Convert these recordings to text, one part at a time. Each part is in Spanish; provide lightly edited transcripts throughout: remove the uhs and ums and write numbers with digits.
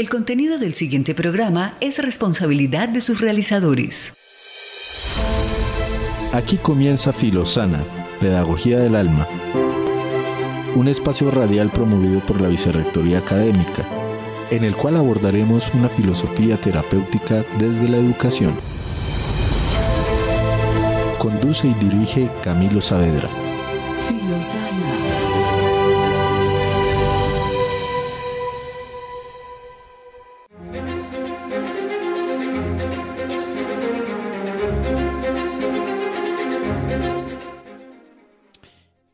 El contenido del siguiente programa es responsabilidad de sus realizadores. Aquí comienza Filosana, Pedagogía del Alma, un espacio radial promovido por la Vicerrectoría Académica, en el cual abordaremos una filosofía terapéutica desde la educación. Conduce y dirige Camilo Saavedra. Filosana.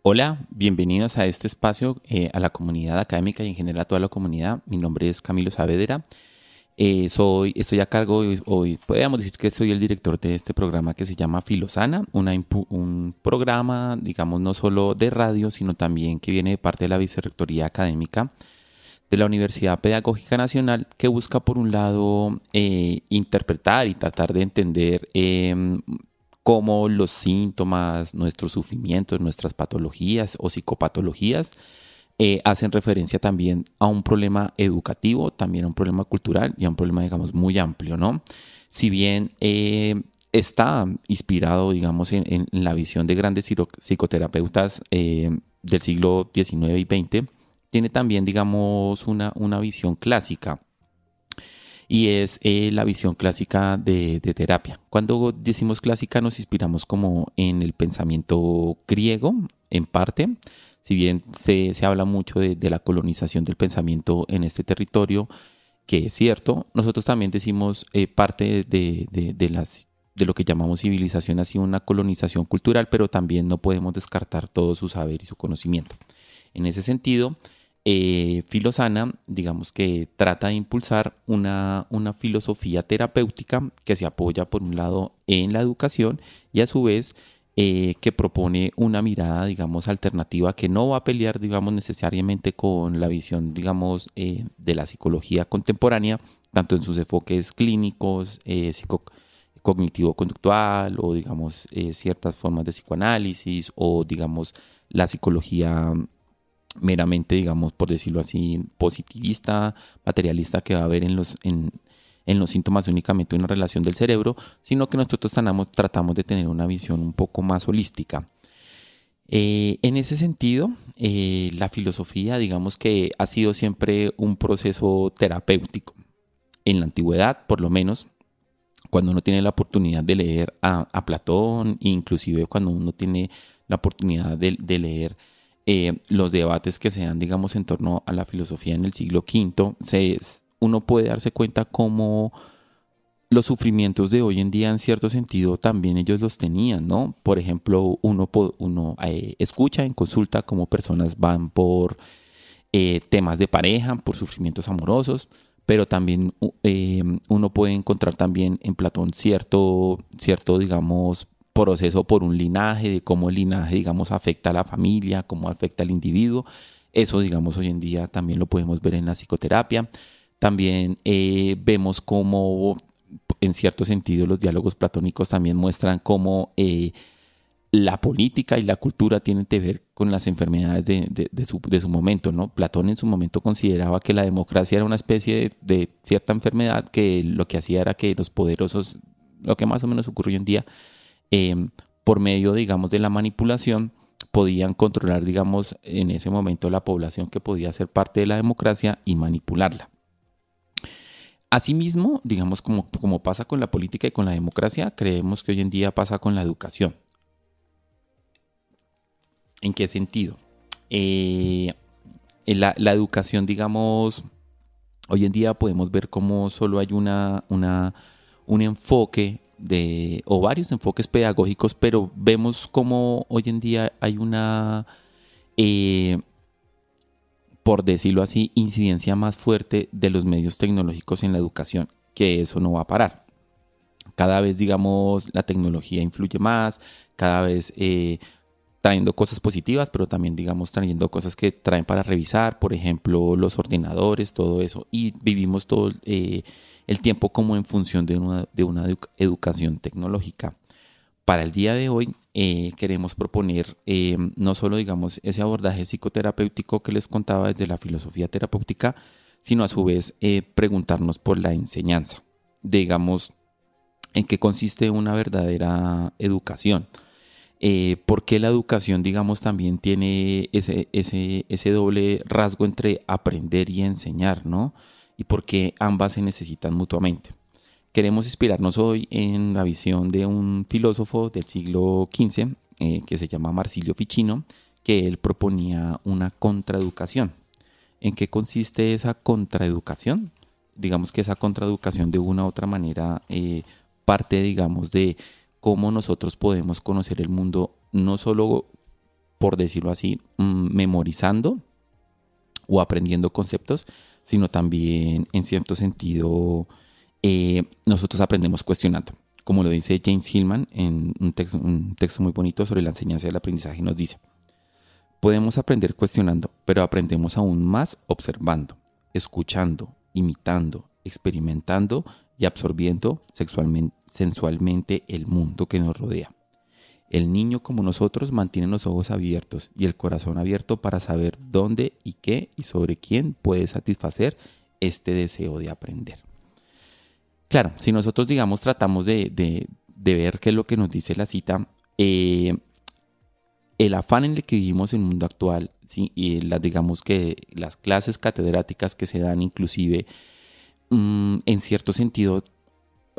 Hola, bienvenidos a este espacio, a la comunidad académica y en general a toda la comunidad. Mi nombre es Camilo Saavedra. Estoy a cargo, hoy podríamos decir que soy el director de este programa que se llama Filosana, un programa, digamos, no solo de radio, sino también que viene de parte de la Vicerrectoría Académica de la Universidad Pedagógica Nacional, que busca, por un lado, interpretar y tratar de entender cómo los síntomas, nuestros sufrimientos, nuestras patologías o psicopatologías hacen referencia también a un problema educativo, también a un problema cultural y a un problema, digamos, muy amplio, ¿no? Si bien está inspirado, digamos, en la visión de grandes psicoterapeutas del siglo XIX y XX, tiene también, digamos, una visión clásica. Y es la visión clásica de terapia. Cuando decimos clásica nos inspiramos como en el pensamiento griego, en parte. Si bien se habla mucho de la colonización del pensamiento en este territorio, que es cierto, nosotros también decimos parte de lo que llamamos civilización, así una colonización cultural, pero también no podemos descartar todo su saber y su conocimiento. En ese sentido, Filosana, digamos que trata de impulsar una filosofía terapéutica que se apoya, por un lado, en la educación y a su vez que propone una mirada, digamos, alternativa que no va a pelear, digamos, necesariamente con la visión, digamos, de la psicología contemporánea, tanto en sus enfoques clínicos, cognitivo-conductual o, digamos, ciertas formas de psicoanálisis o, digamos, la psicología meramente, digamos, por decirlo así, positivista, materialista, que va a ver en los síntomas únicamente una relación del cerebro, sino que nosotros tratamos de tener una visión un poco más holística. En ese sentido, la filosofía, digamos que ha sido siempre un proceso terapéutico. En la antigüedad, por lo menos, cuando uno tiene la oportunidad de leer a Platón, inclusive cuando uno tiene la oportunidad de leer los debates que se dan, digamos, en torno a la filosofía en el siglo V, uno puede darse cuenta cómo los sufrimientos de hoy en día, en cierto sentido, también ellos los tenían, ¿no? Por ejemplo, uno escucha en consulta cómo personas van por temas de pareja, por sufrimientos amorosos, pero también uno puede encontrar también en Platón cierto, digamos, proceso por un linaje, de cómo el linaje, digamos, afecta a la familia, cómo afecta al individuo. Eso, digamos, hoy en día también lo podemos ver en la psicoterapia. También vemos cómo, en cierto sentido, los diálogos platónicos también muestran cómo la política y la cultura tienen que ver con las enfermedades de su momento, ¿no? Platón en su momento consideraba que la democracia era una especie de cierta enfermedad que lo que hacía era que los poderosos, lo que más o menos ocurre hoy en día, por medio, digamos, de la manipulación, podían controlar, digamos, en ese momento la población que podía ser parte de la democracia y manipularla. Asimismo, digamos, como pasa con la política y con la democracia, creemos que hoy en día pasa con la educación. ¿En qué sentido? La educación, digamos, hoy en día podemos ver cómo solo hay un enfoque o varios enfoques pedagógicos, pero vemos cómo hoy en día hay una, por decirlo así, incidencia más fuerte de los medios tecnológicos en la educación, que eso no va a parar. Cada vez, digamos, la tecnología influye más, cada vez trayendo cosas positivas, pero también, digamos, trayendo cosas que traen para revisar, por ejemplo, los ordenadores, todo eso, y vivimos todo el tiempo como en función de una educación tecnológica. Para el día de hoy queremos proponer no solo, digamos, ese abordaje psicoterapéutico que les contaba desde la filosofía terapéutica, sino a su vez preguntarnos por la enseñanza. Digamos, ¿en qué consiste una verdadera educación? ¿Por qué la educación, digamos, también tiene ese doble rasgo entre aprender y enseñar, ¿no? Y por qué ambas se necesitan mutuamente. Queremos inspirarnos hoy en la visión de un filósofo del siglo XV que se llama Marsilio Ficino, que él proponía una contraeducación. ¿En qué consiste esa contraeducación? Digamos que esa contraeducación de una u otra manera parte, digamos, de cómo nosotros podemos conocer el mundo, no solo, por decirlo así, memorizando o aprendiendo conceptos, sino también, en cierto sentido, nosotros aprendemos cuestionando. Como lo dice James Hillman en un texto muy bonito sobre la enseñanza del aprendizaje, nos dice: podemos aprender cuestionando, pero aprendemos aún más observando, escuchando, imitando, experimentando y absorbiendo sensualmente el mundo que nos rodea. El niño, como nosotros, mantiene los ojos abiertos y el corazón abierto para saber dónde y qué y sobre quién puede satisfacer este deseo de aprender. Claro, si nosotros, digamos, tratamos de ver qué es lo que nos dice la cita, el afán en el que vivimos en el mundo actual, ¿sí? Y digamos que las clases catedráticas que se dan inclusive, en cierto sentido,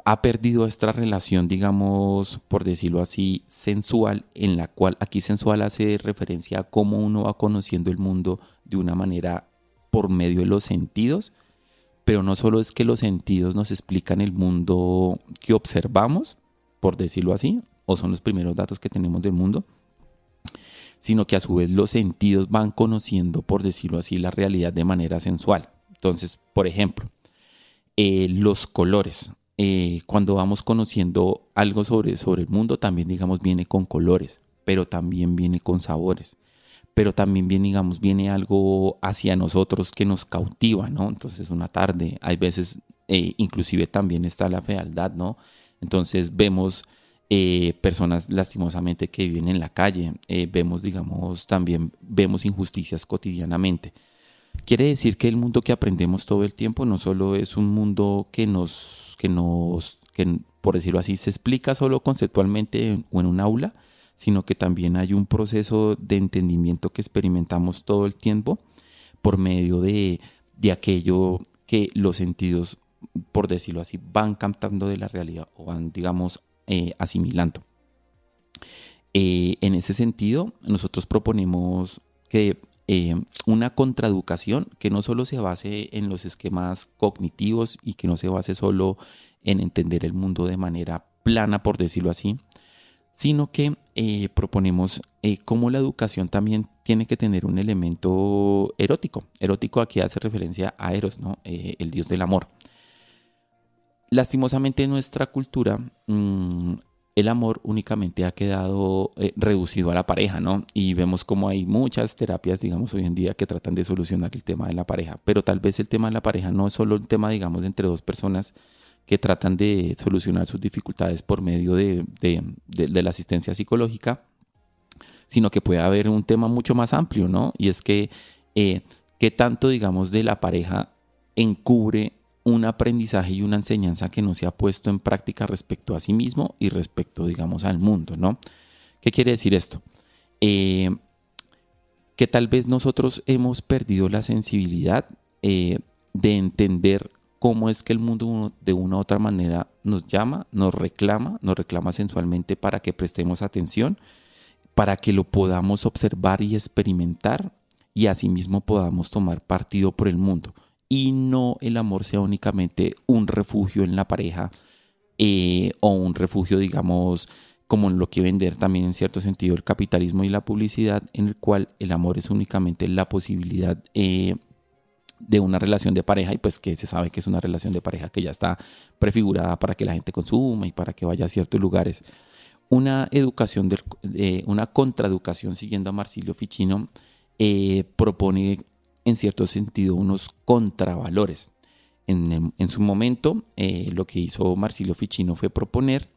ha perdido esta relación, digamos, por decirlo así, sensual, en la cual aquí sensual hace referencia a cómo uno va conociendo el mundo de una manera por medio de los sentidos. Pero no solo es que los sentidos nos explican el mundo que observamos, por decirlo así, o son los primeros datos que tenemos del mundo, sino que a su vez los sentidos van conociendo, por decirlo así, la realidad de manera sensual. Entonces, por ejemplo, los colores. Cuando vamos conociendo algo sobre el mundo, también, digamos, viene con colores, pero también viene con sabores. Pero también viene algo hacia nosotros que nos cautiva, ¿no? Entonces una tarde, hay veces, inclusive también está la fealdad, ¿no? Entonces vemos personas lastimosamente que viven en la calle, también vemos injusticias cotidianamente. Quiere decir que el mundo que aprendemos todo el tiempo no solo es un mundo que por decirlo así, se explica solo conceptualmente o en un aula, sino que también hay un proceso de entendimiento que experimentamos todo el tiempo por medio de aquello que los sentidos, por decirlo así, van captando de la realidad o van, digamos, asimilando. En ese sentido, nosotros proponemos que una contraeducación que no solo se base en los esquemas cognitivos y que no se base solo en entender el mundo de manera plana, por decirlo así, sino que proponemos cómo la educación también tiene que tener un elemento erótico. Erótico aquí hace referencia a Eros, ¿no? El dios del amor. Lastimosamente en nuestra cultura el amor únicamente ha quedado reducido a la pareja, ¿no? Y vemos como hay muchas terapias, digamos, hoy en día que tratan de solucionar el tema de la pareja. Pero tal vez el tema de la pareja no es solo un tema, digamos, entre dos personas que tratan de solucionar sus dificultades por medio de la asistencia psicológica, sino que puede haber un tema mucho más amplio, ¿no? Y es que qué tanto, digamos, de la pareja encubre un aprendizaje y una enseñanza que no se ha puesto en práctica respecto a sí mismo y respecto, digamos, al mundo, ¿no? ¿Qué quiere decir esto? Que tal vez nosotros hemos perdido la sensibilidad de entender cómo es que el mundo de una u otra manera nos llama, nos reclama sensualmente para que prestemos atención, para que lo podamos observar y experimentar y asimismo podamos tomar partido por el mundo. Y no el amor sea únicamente un refugio en la pareja o un refugio, digamos, como lo que vender también en cierto sentido el capitalismo y la publicidad, en el cual el amor es únicamente la posibilidad de una relación de pareja, y pues que se sabe que es una relación de pareja que ya está prefigurada para que la gente consuma y para que vaya a ciertos lugares. Una educación, una contraeducación, siguiendo a Marsilio Ficino, propone en cierto sentido unos contravalores. En su momento, lo que hizo Marsilio Ficino fue proponer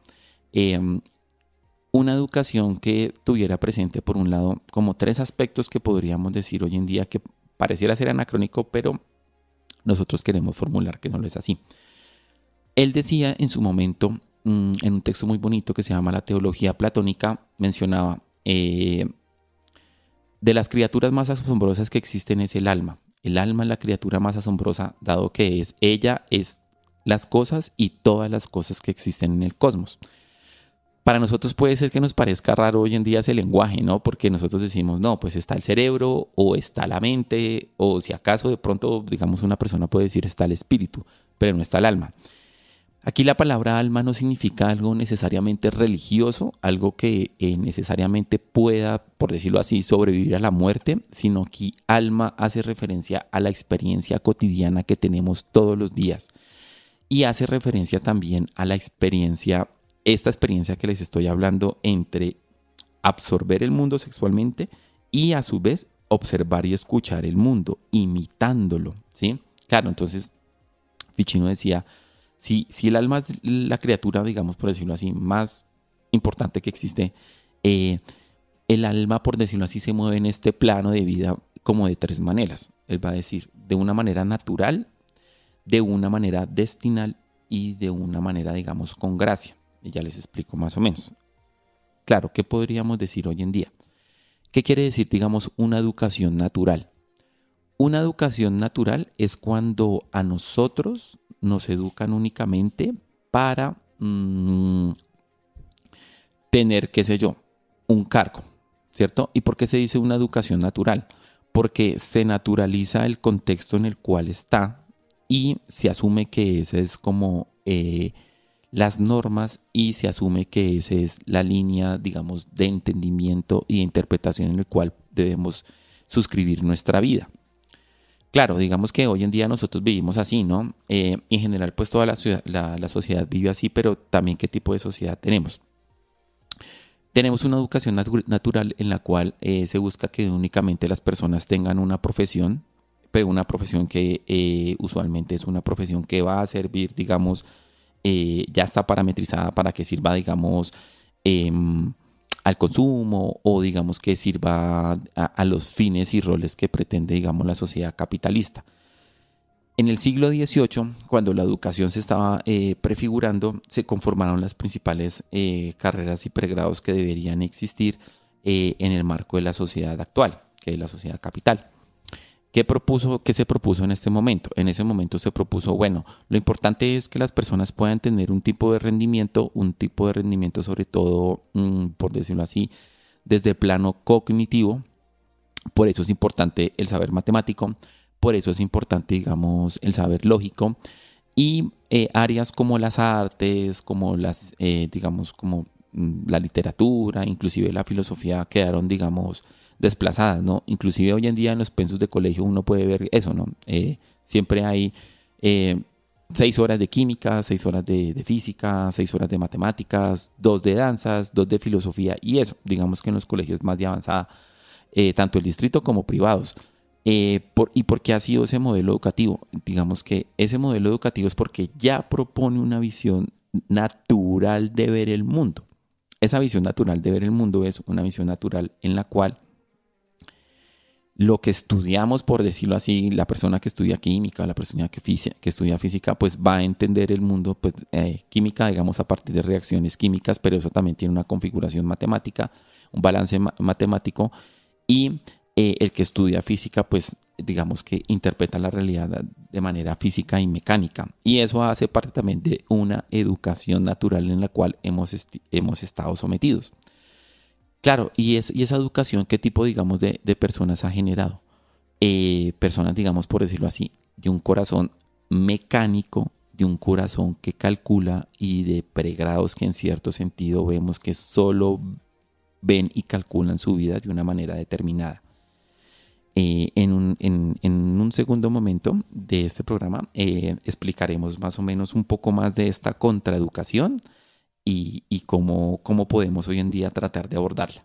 una educación que tuviera presente, por un lado, como tres aspectos que podríamos decir hoy en día que pareciera ser anacrónico, pero nosotros queremos formular que no lo es así. Él decía en su momento, en un texto muy bonito que se llama La Teología Platónica, mencionaba, de las criaturas más asombrosas que existen es el alma. El alma es la criatura más asombrosa, dado que ella es las cosas y todas las cosas que existen en el cosmos. Para nosotros puede ser que nos parezca raro hoy en día ese lenguaje, ¿no? Porque nosotros decimos, no, pues está el cerebro o está la mente, o si acaso de pronto, digamos, una persona puede decir está el espíritu, pero no está el alma. Aquí la palabra alma no significa algo necesariamente religioso, algo que necesariamente pueda, por decirlo así, sobrevivir a la muerte, sino que alma hace referencia a la experiencia cotidiana que tenemos todos los días y hace referencia también a la experiencia, esta experiencia que les estoy hablando entre absorber el mundo sexualmente y a su vez observar y escuchar el mundo, imitándolo, ¿sí? Claro, entonces Ficino decía, si el alma es la criatura, digamos, por decirlo así, más importante que existe, el alma, por decirlo así, se mueve en este plano de vida como de tres maneras. Él va a decir, de una manera natural, de una manera destinal y de una manera, digamos, con gracia. Y ya les explico más o menos. Claro, ¿qué podríamos decir hoy en día? ¿Qué quiere decir, digamos, una educación natural? Una educación natural es cuando a nosotros nos educan únicamente para tener, qué sé yo, un cargo, ¿cierto? ¿Y por qué se dice una educación natural? Porque se naturaliza el contexto en el cual está y se asume que ese es como las normas y se asume que esa es la línea, digamos, de entendimiento y de interpretación en el cual debemos suscribir nuestra vida. Claro, digamos que hoy en día nosotros vivimos así, ¿no? En general, pues toda la sociedad vive así, pero también ¿qué tipo de sociedad tenemos? Tenemos una educación natural en la cual se busca que únicamente las personas tengan una profesión, pero una profesión que usualmente es una profesión que va a servir, digamos, ya está parametrizada para que sirva, digamos, al consumo o digamos que sirva a los fines y roles que pretende, digamos, la sociedad capitalista. En el siglo XVIII, cuando la educación se estaba prefigurando, se conformaron las principales carreras y pregrados que deberían existir en el marco de la sociedad actual, que es la sociedad capital. ¿Qué se propuso en este momento? En ese momento se propuso, bueno, lo importante es que las personas puedan tener un tipo de rendimiento sobre todo, por decirlo así, desde el plano cognitivo. Por eso es importante el saber matemático, por eso es importante, digamos, el saber lógico y áreas como las artes, como las, digamos, como la literatura, inclusive la filosofía quedaron, digamos, desplazadas, ¿no? Inclusive hoy en día en los pensos de colegio uno puede ver eso, ¿no? Siempre hay 6 horas de química, 6 horas de física, 6 horas de matemáticas, 2 de danzas, 2 de filosofía y eso, digamos que en los colegios más de avanzada, tanto el distrito como privados. ¿Y por qué ha sido ese modelo educativo? Digamos que ese modelo educativo es porque ya propone una visión natural de ver el mundo. Esa visión natural de ver el mundo es una visión natural en la cual lo que estudiamos, por decirlo así, la persona que estudia química, la persona que estudia física, pues va a entender el mundo, pues química, digamos, a partir de reacciones químicas, pero eso también tiene una configuración matemática, un balance matemático, y el que estudia física, pues digamos que interpreta la realidad de manera física y mecánica, y eso hace parte también de una educación natural en la cual hemos estado sometidos. Claro, y esa educación, ¿qué tipo, digamos, de personas ha generado? Personas, digamos, por decirlo así, de un corazón mecánico, de un corazón que calcula y de pregrados que en cierto sentido vemos que solo ven y calculan su vida de una manera determinada. En un segundo momento de este programa explicaremos más o menos un poco más de esta contraeducación y cómo podemos hoy en día tratar de abordarla.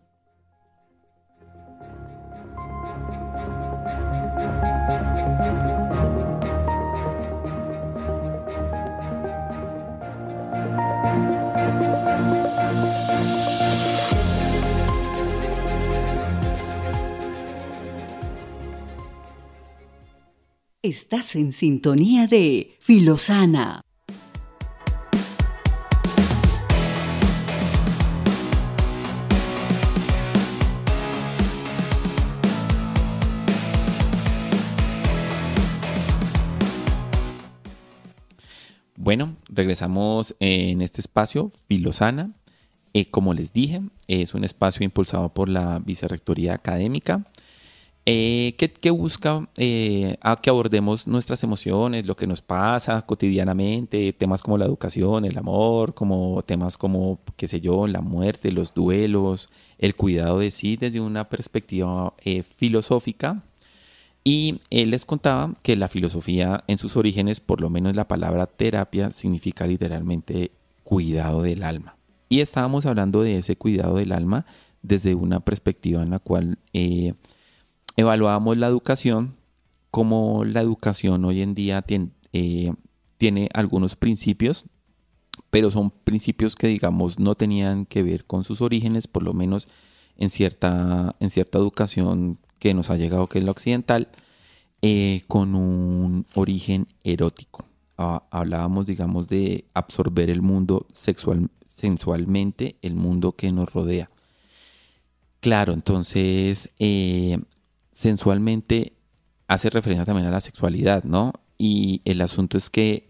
Estás en sintonía de Filosana. Bueno, regresamos en este espacio, Filosana. Como les dije, es un espacio impulsado por la Vicerrectoría Académica que busca a que abordemos nuestras emociones, lo que nos pasa cotidianamente, temas como la educación, el amor, como temas como, qué sé yo, la muerte, los duelos, el cuidado de sí desde una perspectiva filosófica. Y él les contaba que la filosofía en sus orígenes, por lo menos la palabra terapia, significa literalmente cuidado del alma. Y estábamos hablando de ese cuidado del alma desde una perspectiva en la cual evaluábamos la educación, como la educación hoy en día tiene algunos principios, pero son principios que, digamos, no tenían que ver con sus orígenes, por lo menos en cierta educación que nos ha llegado, que es la occidental, con un origen erótico. Hablábamos, digamos, de absorber el mundo sensualmente, el mundo que nos rodea. Claro, entonces, sensualmente hace referencia también a la sexualidad, ¿no? Y el asunto es que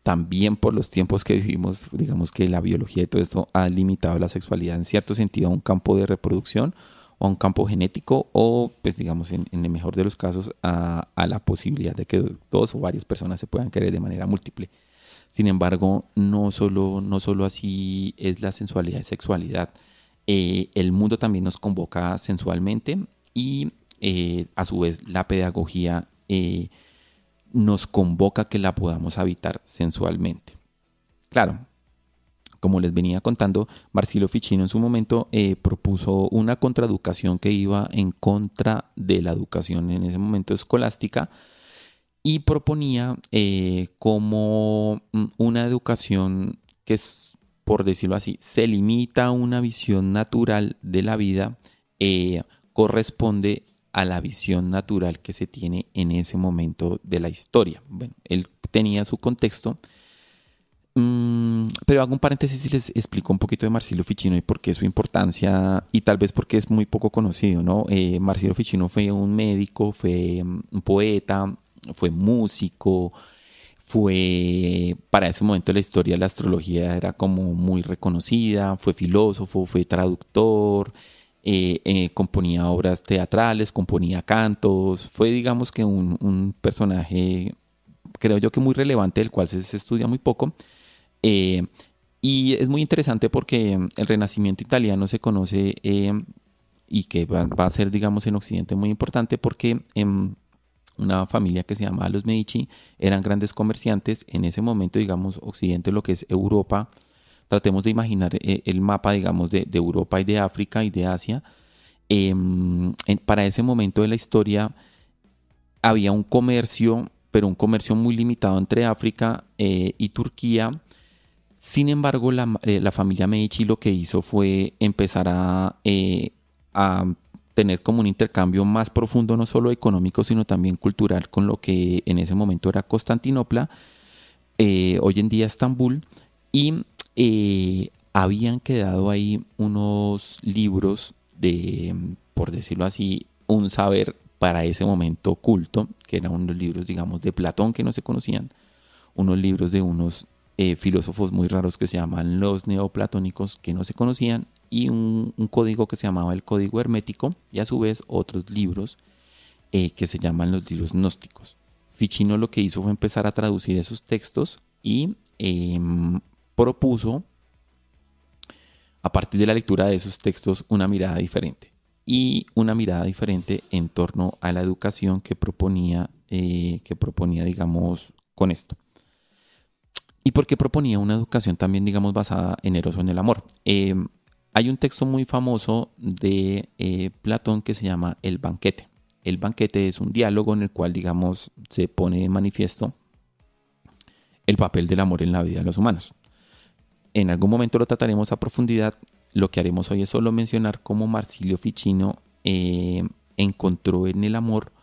también por los tiempos que vivimos, digamos que la biología y todo esto ha limitado la sexualidad en cierto sentido a un campo de reproducción o a un campo genético o, pues digamos, en el mejor de los casos, a la posibilidad de que dos o varias personas se puedan querer de manera múltiple. Sin embargo, no solo así es la sensualidad y sexualidad. El mundo también nos convoca sensualmente y a su vez la pedagogía nos convoca a que la podamos habitar sensualmente. Claro, como les venía contando, Marsilio Ficino en su momento propuso una contraeducación que iba en contra de la educación en ese momento escolástica y proponía como una educación que es, por decirlo así, se limita a una visión natural de la vida, corresponde a la visión natural que se tiene en ese momento de la historia. Bueno, él tenía su contexto. Pero hago un paréntesis y les explico un poquito de Marsilio Ficino y por qué su importancia y tal vez porque es muy poco conocido, ¿no? Marsilio Ficino fue un médico, fue un poeta, fue músico, para ese momento de la historia de la astrología era como muy reconocida, fue filósofo, fue traductor, componía obras teatrales, componía cantos, fue digamos que un personaje, creo yo que muy relevante, del cual se estudia muy poco. Y es muy interesante porque el Renacimiento italiano se conoce y que va a ser, digamos, en Occidente muy importante porque una familia que se llamaba los Medici eran grandes comerciantes. En ese momento, digamos, Occidente, lo que es Europa, tratemos de imaginar el mapa, digamos, de Europa y de África y de Asia. Para ese momento de la historia había un comercio, pero un comercio muy limitado entre África y Turquía. Sin embargo, la familia Medici lo que hizo fue empezar a tener como un intercambio más profundo, no solo económico, sino también cultural, con lo que en ese momento era Constantinopla, hoy en día Estambul, y habían quedado ahí unos libros de, por decirlo así, un saber para ese momento oculto, que eran unos libros, digamos, de Platón que no se conocían, unos libros de unos filósofos muy raros que se llaman los neoplatónicos que no se conocían y un código que se llamaba el código hermético y a su vez otros libros que se llaman los libros gnósticos. Ficino lo que hizo fue empezar a traducir esos textos y propuso a partir de la lectura de esos textos una mirada diferente y una mirada diferente en torno a la educación que proponía digamos, con esto. ¿Y por qué proponía una educación también, digamos, basada en Eros o en el amor? Hay un texto muy famoso de Platón que se llama El Banquete. El Banquete es un diálogo en el cual, digamos, se pone de manifiesto el papel del amor en la vida de los humanos. En algún momento lo trataremos a profundidad. Lo que haremos hoy es solo mencionar cómo Marsilio Ficino encontró en el amor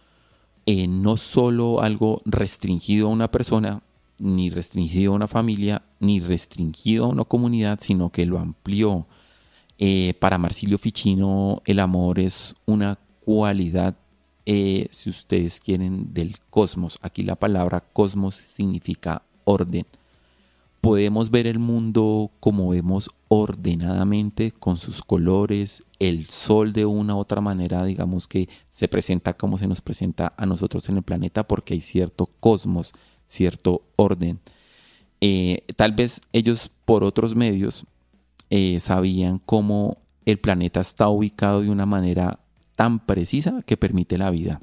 no solo algo restringido a una persona, ni restringido a una familia, ni restringido a una comunidad, sino que lo amplió. Para Marsilio Ficino, el amor es una cualidad, si ustedes quieren, del cosmos. Aquí la palabra cosmos significa orden. Podemos ver el mundo como vemos ordenadamente, con sus colores, el sol de una u otra manera, digamos que se presenta como se nos presenta a nosotros en el planeta, porque hay cierto cosmos, cierto orden. Tal vez ellos por otros medios sabían cómo el planeta está ubicado de una manera tan precisa que permite la vida.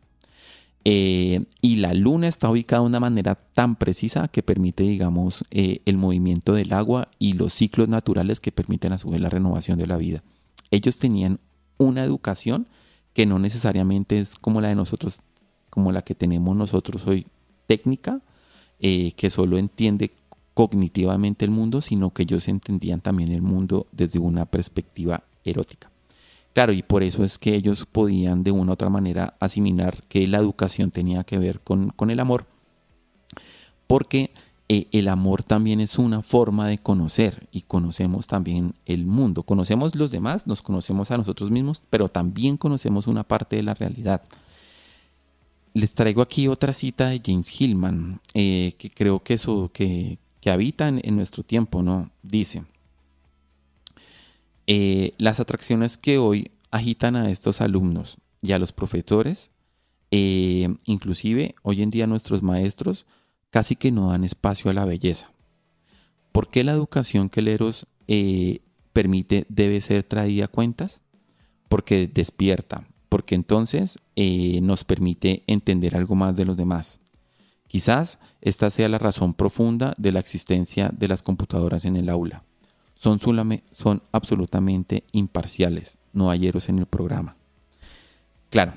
Y la luna está ubicada de una manera tan precisa que permite, digamos, el movimiento del agua y los ciclos naturales que permiten a su vez la renovación de la vida. Ellos tenían una educación que no necesariamente es como la de nosotros, como la que tenemos nosotros hoy, técnica, que solo entiende cognitivamente el mundo, sino que ellos entendían también el mundo desde una perspectiva erótica. Claro, y por eso es que ellos podían de una u otra manera asimilar que la educación tenía que ver con el amor, porque el amor también es una forma de conocer, y conocemos también el mundo. Conocemos los demás, nos conocemos a nosotros mismos, pero también conocemos una parte de la realidad. Les traigo aquí otra cita de James Hillman, que creo que habita en nuestro tiempo, ¿no? Dice: las atracciones que hoy agitan a estos alumnos y a los profesores, inclusive hoy en día nuestros maestros, casi que no dan espacio a la belleza. ¿Por qué la educación que el Eros permite debe ser traída a cuentas? Porque despierta, porque entonces nos permite entender algo más de los demás. Quizás esta sea la razón profunda de la existencia de las computadoras en el aula. Son absolutamente imparciales, no hay Eros en el programa. Claro,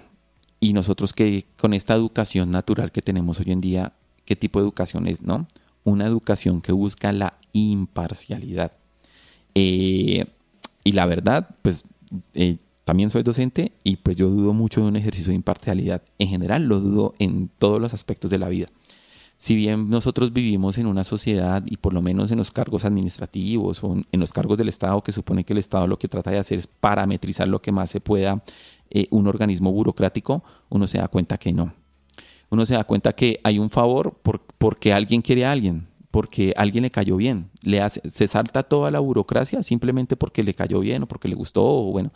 y nosotros que con esta educación natural que tenemos hoy en día, ¿qué tipo de educación es, no? Una educación que busca la imparcialidad. Y la verdad, pues también soy docente y pues yo dudo mucho de un ejercicio de imparcialidad. En general lo dudo en todos los aspectos de la vida. Si bien nosotros vivimos en una sociedad, y por lo menos en los cargos administrativos o en los cargos del Estado, que supone que el Estado lo que trata de hacer es parametrizar lo que más se pueda un organismo burocrático, uno se da cuenta que no. Uno se da cuenta que hay un favor porque alguien quiere a alguien, porque alguien le cayó bien. Se salta toda la burocracia simplemente porque le cayó bien o porque le gustó. O bueno,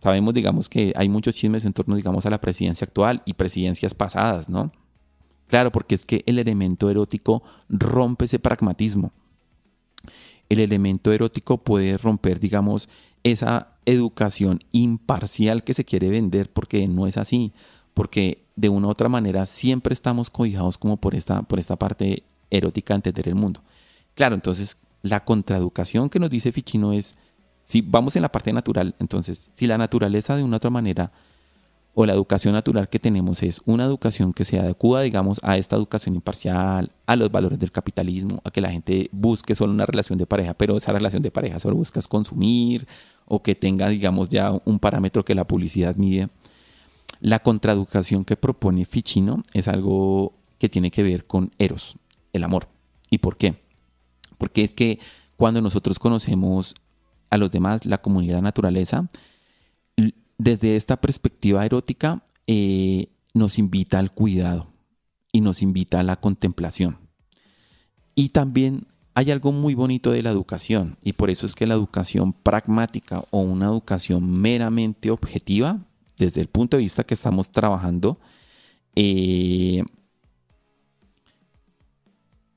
sabemos, digamos, que hay muchos chismes en torno, digamos, a la presidencia actual y presidencias pasadas, ¿no? Claro, porque es que el elemento erótico rompe ese pragmatismo. El elemento erótico puede romper, digamos, esa educación imparcial que se quiere vender, porque no es así. Porque de una u otra manera siempre estamos cobijados como por esta parte erótica de entender el mundo. Claro, entonces la contraeducación que nos dice Ficino es, si vamos en la parte natural, entonces si la naturaleza de una u otra manera, o la educación natural que tenemos es una educación que se adecua, digamos, a esta educación imparcial, a los valores del capitalismo, a que la gente busque solo una relación de pareja, pero esa relación de pareja solo buscas consumir, o que tenga, digamos, ya un parámetro que la publicidad mide. La contraeducación que propone Ficino es algo que tiene que ver con Eros, el amor. ¿Y por qué? Porque es que cuando nosotros conocemos a los demás, la comunidad naturaleza, desde esta perspectiva erótica, nos invita al cuidado y nos invita a la contemplación. Y también hay algo muy bonito de la educación, y por eso es que la educación pragmática o una educación meramente objetiva, desde el punto de vista que estamos trabajando,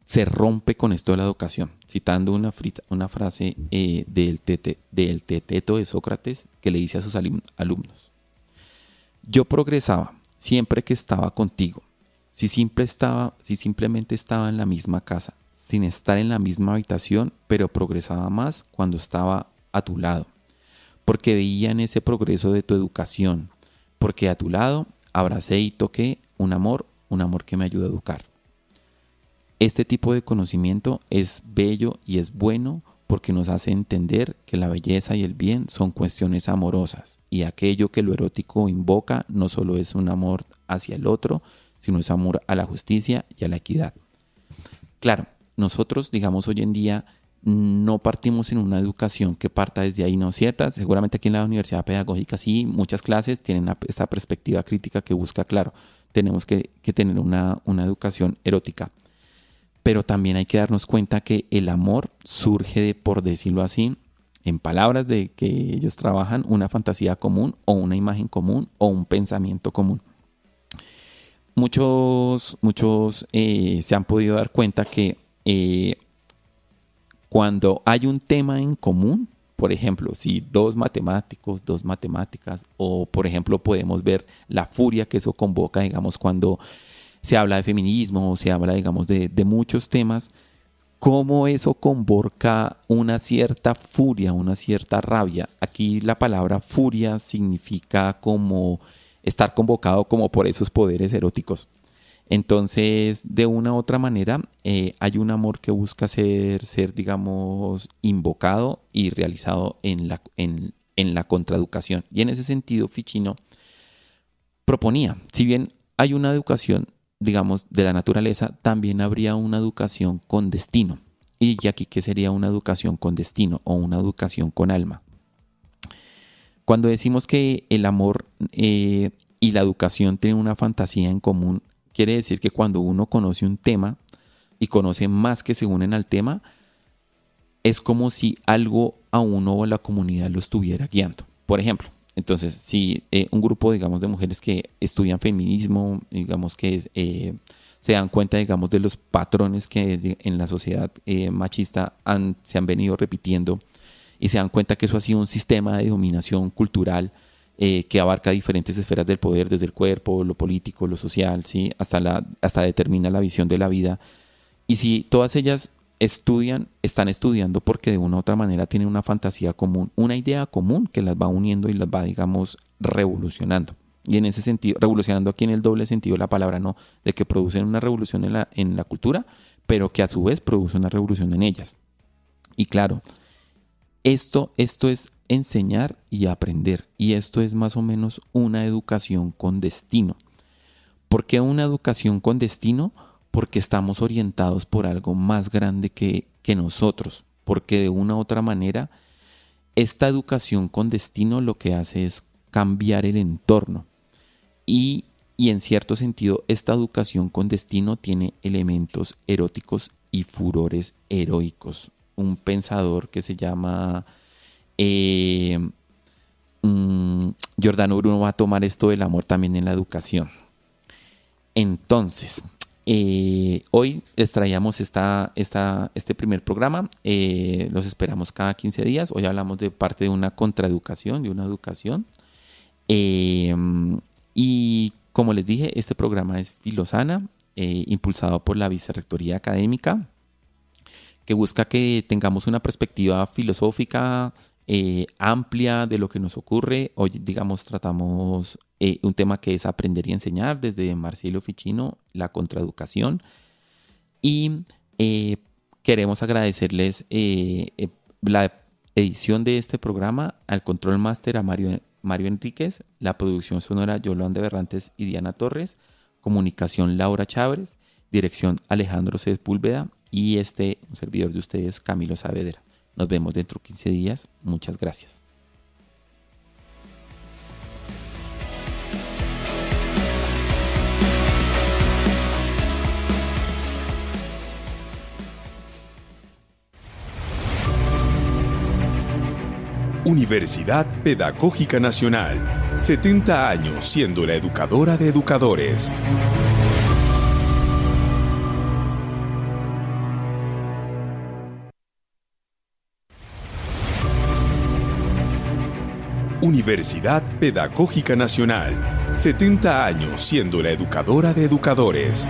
se rompe con esto de la educación. Citando una frase del Teteto de Sócrates, que le dice a sus alumnos: yo progresaba siempre que estaba contigo, si simplemente estaba en la misma casa, sin estar en la misma habitación, pero progresaba más cuando estaba a tu lado, porque veía en ese progreso de tu educación, porque a tu lado abracé y toqué un amor que me ayuda a educar. Este tipo de conocimiento es bello y es bueno porque nos hace entender que la belleza y el bien son cuestiones amorosas, y aquello que lo erótico invoca no solo es un amor hacia el otro, sino es amor a la justicia y a la equidad. Claro, nosotros, digamos, hoy en día no partimos en una educación que parta desde ahí, ¿no es cierto? Seguramente aquí en la Universidad Pedagógica sí, muchas clases tienen esta perspectiva crítica que busca, claro, tenemos que tener una educación erótica. Pero también hay que darnos cuenta que el amor surge de, por decirlo así, en palabras de que ellos trabajan, una fantasía común o una imagen común o un pensamiento común. Muchos se han podido dar cuenta que cuando hay un tema en común, por ejemplo, si dos matemáticos, dos matemáticas, o por ejemplo podemos ver la furia que eso convoca, digamos, cuando se habla de feminismo o se habla, digamos, de muchos temas, cómo eso convoca una cierta furia, una cierta rabia. Aquí la palabra furia significa como estar convocado como por esos poderes eróticos. Entonces, de una u otra manera, hay un amor que busca ser, digamos, invocado y realizado en la contraeducación. Y en ese sentido, Ficino proponía, si bien hay una educación, digamos, de la naturaleza, también habría una educaón con destino. Y aquí, ¿qué sería una educación con destino o una educación con alma? Cuando decimos que el amor y la educación tienen una fantasía en común, quiere decir que cuando uno conoce un tema y conoce más que se unen al tema, es como si algo a uno o a la comunidad lo estuviera guiando. Por ejemplo, entonces, si un grupo, digamos, de mujeres que estudian feminismo, digamos, que se dan cuenta, digamos, de los patrones que en la sociedad machista se han venido repitiendo y se dan cuenta que eso ha sido un sistema de dominación cultural que abarca diferentes esferas del poder, desde el cuerpo, lo político, lo social, ¿sí? hasta determina la visión de la vida. Y si todas ellas están estudiando porque de una u otra manera tienen una fantasía común, una idea común que las va uniendo y las va, digamos, revolucionando. Y en ese sentido, revolucionando aquí en el doble sentido de la palabra, no de que producen una revolución en la cultura, pero que a su vez produce una revolución en ellas. Y claro, esto es enseñar y aprender. Y esto es más o menos una educación con destino. ¿Por qué una educación con destino? Porque estamos orientados por algo más grande que nosotros. Porque de una u otra manera, esta educación con destino lo que hace es cambiar el entorno. Y en cierto sentido, esta educación con destino tiene elementos eróticos y furores heroicos. Un pensador que se llama Giordano Bruno va a tomar esto del amor también en la educación. Entonces, hoy les traíamos este primer programa. Los esperamos cada 15 días. Hoy hablamos de parte de una contraeducación, de una educación. Y como les dije, este programa es Filosana, impulsado por la Vicerrectoría Académica, que busca que tengamos una perspectiva filosófica amplia de lo que nos ocurre. Hoy, digamos, tratamos un tema que es aprender y enseñar desde Marcelo Ficino, la contraeducación. Y queremos agradecerles la edición de este programa, al control máster a Mario Enríquez, la producción sonora Yolanda Berrantes y Diana Torres, comunicación Laura Chávez, dirección Alejandro Sepúlveda y un servidor de ustedes, Camilo Saavedra. Nos vemos dentro de 15 días. Muchas gracias. Universidad Pedagógica Nacional. 70 años siendo la educadora de educadores. Universidad Pedagógica Nacional. 70 años siendo la educadora de educadores.